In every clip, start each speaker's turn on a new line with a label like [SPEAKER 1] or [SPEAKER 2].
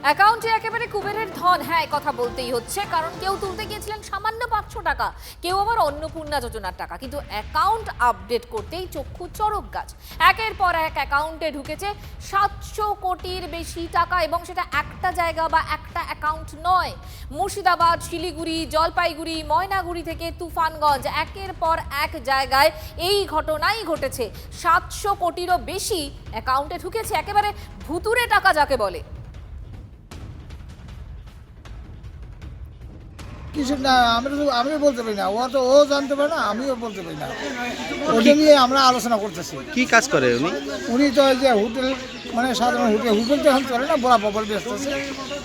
[SPEAKER 1] অ্যাকাউন্টে একেবারে কুবেরের ধন, হ্যাঁ কথা বলতেই হচ্ছে, কারণ কেউ তুলতে গিয়েছিলেন সামান্য 500 টাকা, কেউ আবার অন্নপূর্ণা যোজনার টাকা, কিন্তু অ্যাকাউন্ট আপডেট করতেই চক্ষু চড়ক গাছ। একের পর এক অ্যাকাউন্টে ঢুকেছে 700 কোটির বেশি টাকা, এবং সেটা একটা জায়গা বা একটা অ্যাকাউন্ট নয়। মুর্শিদাবাদ, শিলিগুড়ি, জলপাইগুড়ি, ময়নাগুড়ি থেকে তুফানগঞ্জ, একের পর এক জায়গায় এই ঘটনাই ঘটেছে। 700 কোটিরও বেশি অ্যাকাউন্টে ঢুকেছে, একেবারে ভুতুরে টাকা যাকে বলে।
[SPEAKER 2] কিছু না, আমি বলতে পারি না, ও জানতে পারে না, আমিও বলতে পারি না। ওটা নিয়ে আমরা আলোচনা করতেছি।
[SPEAKER 3] কি কাজ করে উনি?
[SPEAKER 2] উনি তো এই যে হোটেল, মানে সাধারণ হোটেল তো এখন চলে না, বড় বড় ব্যস্ত আছে,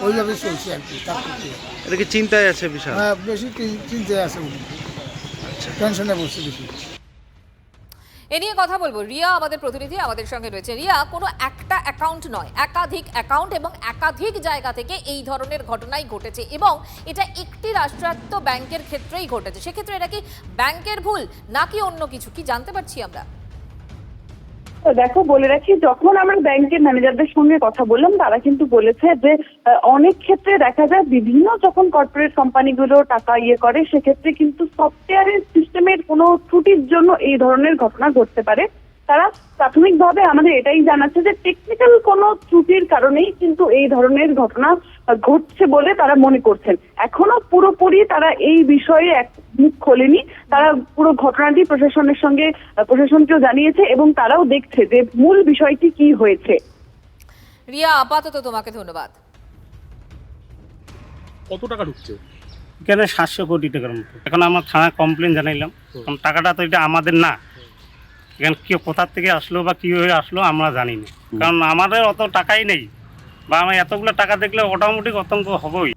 [SPEAKER 2] ওইভাবে চলছে আর কি। তার থেকে
[SPEAKER 3] এটা কি চিন্তায় আছে বিশাল?
[SPEAKER 2] হ্যাঁ, বেশি চিন্তায় আছে উনি, টেনশনে বসছে বেশি।
[SPEAKER 1] এ নিয়ে কথা বলবো, রিয়া আমাদের প্রতিনিধি আমাদের সঙ্গে রয়েছে। রিয়া, কোনো একটা অ্যাকাউন্ট নয়, একাধিক অ্যাকাউন্ট এবং একাধিক জায়গা থেকে এই ধরনের ঘটনাই ঘটেছে, এবং এটা একটি রাষ্ট্রায়ত্ত ব্যাংকের ক্ষেত্রেই ঘটেছে। সেক্ষেত্রে এটা কি ব্যাংকের ভুল নাকি অন্য কিছু, কি জানতে পারছি আমরা?
[SPEAKER 4] দেখো, বলে রাখি, যখন আমরা ব্যাংকের ম্যানেজারদের সঙ্গে কথা বললাম, তারা কিন্তু বলেছে যে অনেক ক্ষেত্রে দেখা যায় বিভিন্ন যখন কর্পোরেট কোম্পানিগুলো টাকা করে, সেক্ষেত্রে কিন্তু সফটওয়্যারের সিস্টেমের কোনো ত্রুটির জন্য এই ধরনের ঘটনা ঘটতে পারে। তারা প্রাথমিকভাবে আমাদের এটাই জানাচ্ছে যে টেকনিক্যাল কোনো ত্রুটির কারণেই কিন্তু এই ধরনের ঘটনা ঘটছে বলে তারা মনে করছেন। এখনো পুরোপুরি তারা এই বিষয়ে এক মুখ খোলেনি। তারা পুরো ঘটনাটি প্রশাসনকেও জানিয়েছে, এবং তারাও দেখছে যে মূল বিষয়টি কি হয়েছে।
[SPEAKER 1] রিয়া, আপাতত তোমাকে ধন্যবাদ।
[SPEAKER 5] কত টাকা ঢুকছে?
[SPEAKER 6] এখানে 700 কোটি টাকার মতো। এখন আমরা থানায় কমপ্লেন জানাইলাম, কারণ টাকাটা তো এটা আমাদের না। এখানে কেউ কোথার থেকে আসলো বা কীভাবে আসলো আমরা জানি না, কারণ আমাদের অত টাকাই নেই, বা আমি এতগুলো টাকা দেখলে অটোমেটিক আতঙ্ক হবই।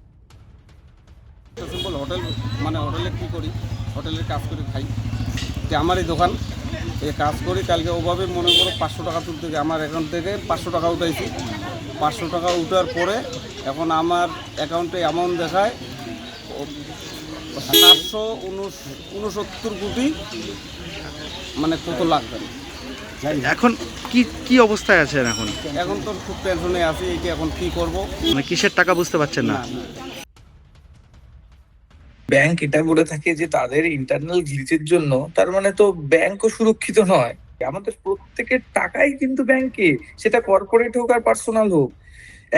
[SPEAKER 5] সিম্পল হোটেল, মানে হোটেলে কী করি, হোটেলের কাজ করে খাই, যে আমার এই দোকান, এই কাজ করি। কালকে ওভাবে মনে করো 500 টাকা তুলতে গিয়ে আমার অ্যাকাউন্ট থেকে 500 টাকা উঠাইছি। 500 টাকা উঠার পরে এখন আমার অ্যাকাউন্টে অ্যামাউন্ট দেখায় 769 কোটি, মানে কত লাগবে।
[SPEAKER 3] এখন কি অবস্থায় আছেন এখন?
[SPEAKER 5] এখন তো খুব টেনশনে আছি, এইটা এখন কি করব,
[SPEAKER 3] মানে কিসের টাকা বুঝতে পারছেন না?
[SPEAKER 7] ব্যাংক এটা বলে থাকে যে তাদের ইন্টারনাল গ্লিচের জন্য, তার মানে তো ব্যাংকও সুরক্ষিত নয়। আমাদের প্রত্যেকের টাকাই কিন্তু ব্যাংকে, সেটা কর্পোরেট হোক আর পার্সোনাল হোক।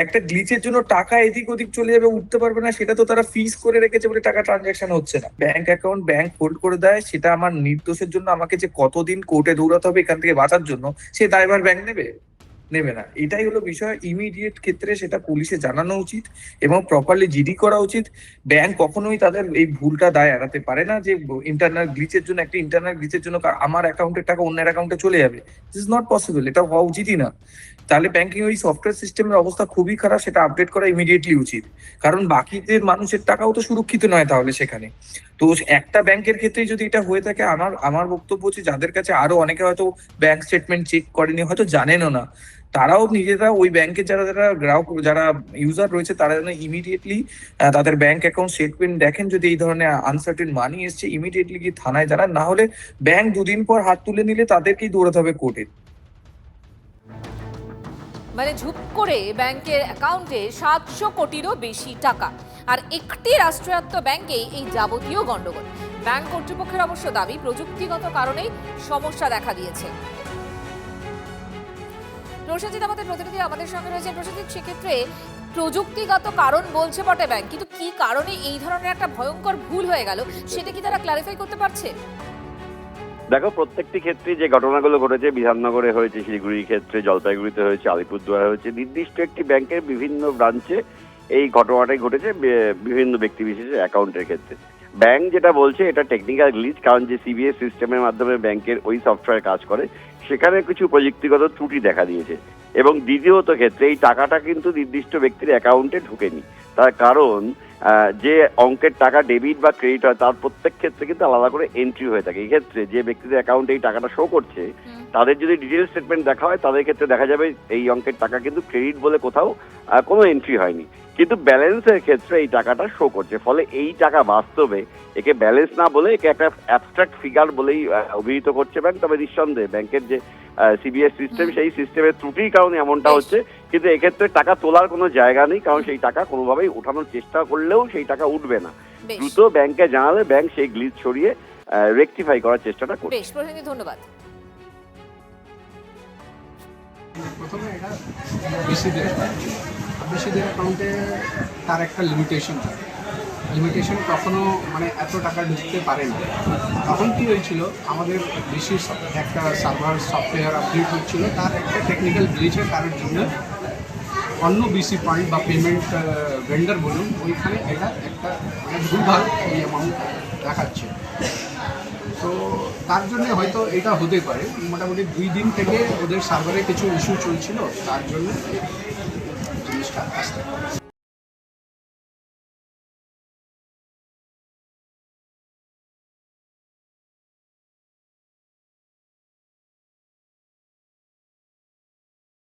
[SPEAKER 7] একটা গ্লিচের জন্য টাকা এদিক ওদিক চলে যাবে, উঠতে পারবে না, সেটা তো তারা ফিস করে রেখেছে বলে টাকা ট্রানজাকশন হচ্ছে না। ব্যাংক অ্যাকাউন্ট ব্যাংক হোল্ড করে দেয়, সেটা আমার নির্দোষের জন্য আমাকে যে কতদিন কোর্টে দৌড়াতে হবে এখান থেকে বাঁচার জন্য, সে দায়ভার ব্যাংক নেবে না। এটাই হলো বিষয়। ইমিডিয়েট ক্ষেত্রে সেটা পুলিশে জানানো উচিত এবং প্রপারলি জিডি করা উচিত। ব্যাংক কখনোই তাদের এই ভুলটা দায় এড়াতে পারে না যে ইন্টারনাল গ্লিচের জন্য, একটা ইন্টারনাল গ্লিচের জন্য আমার অ্যাকাউন্টের টাকা অন্যের অ্যাকাউন্টে চলে যাবে। দিস ইজ নট পসিবল, এটা হওয়া উচিতই না। তাহলে ব্যাংকিং ওই সফটওয়্যার সিস্টেমের অবস্থা খুবই খারাপ, সেটা আপডেট করা ইমিডিয়েটলি উচিত। কারণ বাকিদের মানুষের টাকাও তো সুরক্ষিত নয় তাহলে সেখানে। তো একটা ব্যাংকের ক্ষেত্রেই যদি এটা হয়ে থাকে, আমার বক্তব্য হচ্ছে যাদের কাছে আরো অনেকে হয়তো ব্যাংক স্টেটমেন্ট চেক করেনি, হয়তো জানেনও না, তারাও নিজেরা ওই ব্যাংকের যারা গ্রাহক, যারা ইউজার রয়েছে, তারা যেন ইমিডিয়েটলি তাদের ব্যাংক অ্যাকাউন্ট স্টেটমেন্ট দেখেন। যদি এই ধরনের আনসার্টেন মানি এসছে, ইমিডিয়েটলি কি থানায় জানান, না হলে ব্যাংক দুদিন পর হাত তুলে নিলে তাদেরকেই দৌড়াতে হবে কোর্টে।
[SPEAKER 1] মানে ঝুপ করে ব্যাংকের অ্যাকাউন্টে 700 কোটিরও বেশি টাকা, আর একটি রাষ্ট্রায়ত্ত ব্যাংকেই এই যাবতীয় গন্ডগোল। ব্যাংক কর্তৃপক্ষের অবশ্য দাবি প্রযুক্তিগত কারণেই সমস্যা দেখা দিয়েছে। প্রসেনজিৎ আমাদের প্রতিনিধি আমাদের সঙ্গে রয়েছে। প্রসেনজিৎ, সেক্ষেত্রে প্রযুক্তিগত কারণ বলছে বটে ব্যাংক, কিন্তু কি কারণে এই ধরনের একটা ভয়ঙ্কর ভুল হয়ে গেল সেটা কি তারা ক্লারিফাই করতে পারছে?
[SPEAKER 8] দেখো, প্রত্যেকটি ক্ষেত্রে যে ঘটনাগুলো ঘটেছে, বিধাননগরে হয়েছে, শিলিগুড়ির ক্ষেত্রে, জলপাইগুড়িতে হয়েছে, আলিপুরদুয়ারে হয়েছে, নির্দিষ্ট একটি ব্যাংকের বিভিন্ন ব্রাঞ্চে এই ঘটনাটাই ঘটেছে বিভিন্ন ব্যক্তি বিশেষের অ্যাকাউন্টের ক্ষেত্রে। ব্যাংক যেটা বলছে এটা টেকনিক্যাল গ্লিচ, কারণ যে সিবিএস সিস্টেমের মাধ্যমে ব্যাংকের ওই সফটওয়্যার কাজ করে, সেখানে কিছু প্রযুক্তিগত ত্রুটি দেখা দিয়েছে। এবং দ্বিতীয়ত ক্ষেত্রে এই টাকাটা কিন্তু নির্দিষ্ট ব্যক্তির অ্যাকাউন্টে ঢোকেনি। তার কারণ যে অঙ্কের টাকা ডেবিট বা ক্রেডিট হয় তার প্রত্যেক ক্ষেত্রে কিন্তু আলাদা করে এন্ট্রি হয়ে থাকে। এই ক্ষেত্রে যে ব্যক্তিদের অ্যাকাউন্টে এই টাকাটা শো করছে, তাদের যদি ডিটেল স্টেটমেন্ট দেখা হয়, তাদের ক্ষেত্রে দেখা যাবে এই অঙ্কের টাকা কিন্তু ক্রেডিট বলে কোথাও কোনো এন্ট্রি হয়নি, কিন্তু ব্যালেন্সের ক্ষেত্রে এই টাকাটা শো করছে। ফলে এই টাকা বাস্তবে একে ব্যালেন্স না বলে একে একটা অ্যাবস্ট্রাক্ট ফিগার বলেই অভিহিত করছে ব্যাংক। তবে নিঃসন্দেহে ব্যাংকের যে সিবিএস সিস্টেম, সেই সিস্টেমের ত্রুটির কারণে এমনটা হচ্ছে, কিন্তু এক্ষেত্রে টাকা তোলার কোনো জায়গা নেই, কারণ সেই টাকা কোনোভাবেই ওঠানোর চেষ্টা করলেও সেই টাকা উঠবে না।
[SPEAKER 1] বেশ
[SPEAKER 8] দ্রুত ব্যাংকে জানালে ব্যাংক সেই গ্লিচ সরিয়ে রেকটিফাই করার চেষ্টাটা করবে।
[SPEAKER 1] বেশ প্রসেনজিৎ, ধন্যবাদ।
[SPEAKER 9] প্রথমে এটা বিসিদের অ্যাকাউন্টে তার একটা লিমিটেশন থাকে। লিমিটেশন কখনো মানে এত টাকা ঢুকতে পারে না। তখন কি হয়েছিল, আমাদের বিসির একটা সার্ভার সফটওয়্যার আপডেট হচ্ছিল, তার একটা টেকনিক্যাল গ্লিচের কারণের জন্য অন্য বিসি পয়েন্ট বা পেমেন্ট ভেন্ডার বলুন, ওইখানে এটা একটা মানে ভুলভাল এই অ্যামাউন্ট দেখাচ্ছে। তো তার জন্য হয়তো এটা হতে পারে। মোটামুটি 2 দিন থেকে ওদের সার্ভারে কিছু ইস্যু চলছিল, তার জন্য জিনিসটা আসতে পারে।